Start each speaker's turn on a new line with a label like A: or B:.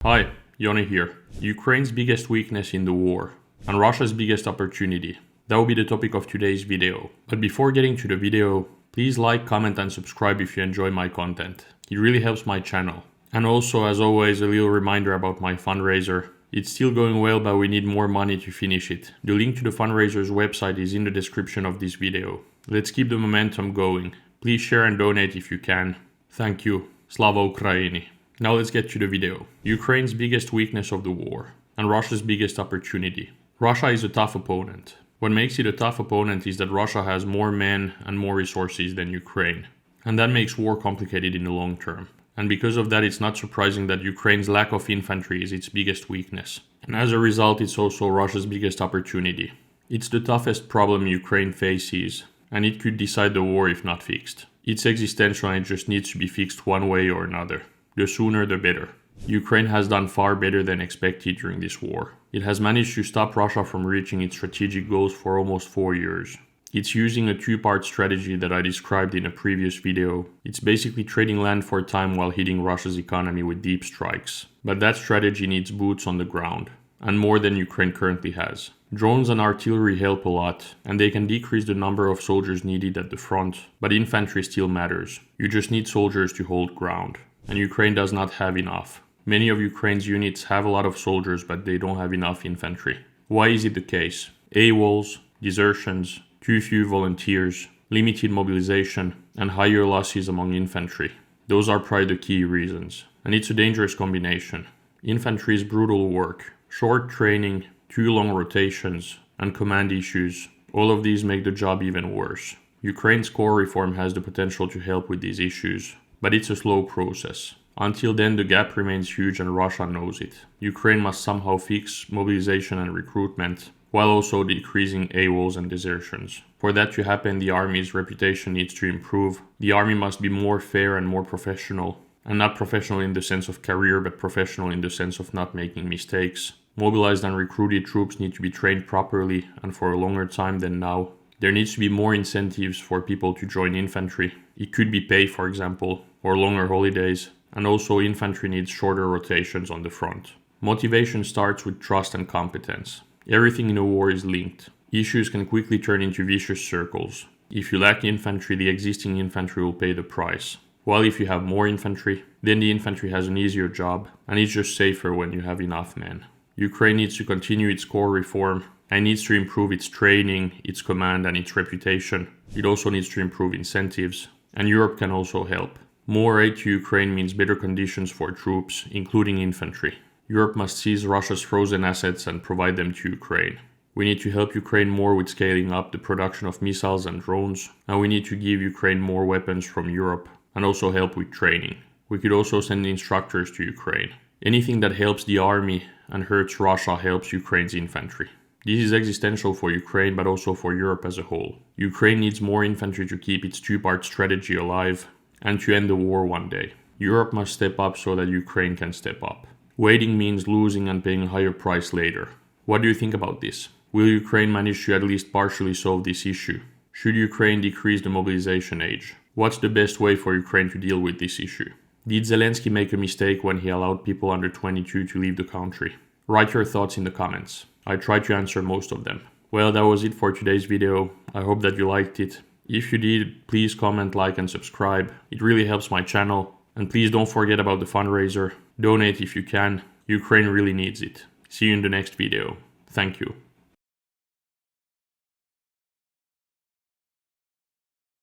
A: Hi, Joni here. Ukraine's biggest weakness in the war and Russia's biggest opportunity. That will be the topic of today's video. But before getting to the video, please like, comment and subscribe if you enjoy my content. It really helps my channel. And also, as always, a little reminder about my fundraiser. It's still going well, but we need more money to finish it. The link to the fundraiser's website is in the description of this video. Let's keep the momentum going. Please share and donate if you can. Thank you. Slava Ukraini. Now let's get to the video. Ukraine's biggest weakness of the war and Russia's biggest opportunity. Russia is a tough opponent. What makes it a tough opponent is that Russia has more men and more resources than Ukraine. And that makes war complicated in the long term. And because of that, it's not surprising that Ukraine's lack of infantry is its biggest weakness. And as a result, it's also Russia's biggest opportunity. It's the toughest problem Ukraine faces, and it could decide the war if not fixed. It's existential and it just needs to be fixed one way or another. The sooner the better. Ukraine has done far better than expected during this war. It has managed to stop Russia from reaching its strategic goals for almost 4 years. It's using a two-part strategy that I described in a previous video. It's basically trading land for time while hitting Russia's economy with deep strikes. But that strategy needs boots on the ground, and more than Ukraine currently has. Drones and artillery help a lot, and they can decrease the number of soldiers needed at the front, but infantry still matters. You just need soldiers to hold ground. And Ukraine does not have enough. Many of Ukraine's units have a lot of soldiers, but they don't have enough infantry. Why is it the case? AWOLs, desertions, too few volunteers, limited mobilization, and higher losses among infantry. Those are probably the key reasons. And it's a dangerous combination. Infantry is brutal work. Short training, too long rotations, and command issues. All of these make the job even worse. Ukraine's core reform has the potential to help with these issues. But it's a slow process. Until then, the gap remains huge and Russia knows it. Ukraine must somehow fix mobilization and recruitment, while also decreasing AWOLs and desertions. For that to happen, the army's reputation needs to improve. The army must be more fair and more professional. And not professional in the sense of career, but professional in the sense of not making mistakes. Mobilized and recruited troops need to be trained properly and for a longer time than now. There needs to be more incentives for people to join infantry. It could be pay, for example, or longer holidays, and also infantry needs shorter rotations on the front. Motivation starts with trust and competence. Everything in a war is linked. Issues can quickly turn into vicious circles. If you lack infantry, the existing infantry will pay the price. While if you have more infantry, then the infantry has an easier job, and it's just safer when you have enough men. Ukraine needs to continue its core reform, and needs to improve its training, its command, and its reputation. It also needs to improve incentives, and Europe can also help. More aid to Ukraine means better conditions for troops, including infantry. Europe must seize Russia's frozen assets and provide them to Ukraine. We need to help Ukraine more with scaling up the production of missiles and drones, and we need to give Ukraine more weapons from Europe, and also help with training. We could also send instructors to Ukraine. Anything that helps the army and hurts Russia helps Ukraine's infantry. This is existential for Ukraine, but also for Europe as a whole. Ukraine needs more infantry to keep its two-part strategy alive and to end the war one day. Europe must step up so that Ukraine can step up. Waiting means losing and paying a higher price later. What do you think about this? Will Ukraine manage to at least partially solve this issue? Should Ukraine decrease the mobilization age? What's the best way for Ukraine to deal with this issue? Did Zelensky make a mistake when he allowed people under 22 to leave the country? Write your thoughts in the comments. I tried to answer most of them. Well, that was it for today's video. I hope that you liked it. If you did, please comment, like and subscribe. It really helps my channel. And please don't forget about the fundraiser. Donate if you can. Ukraine really needs it. See you in the next video. Thank you.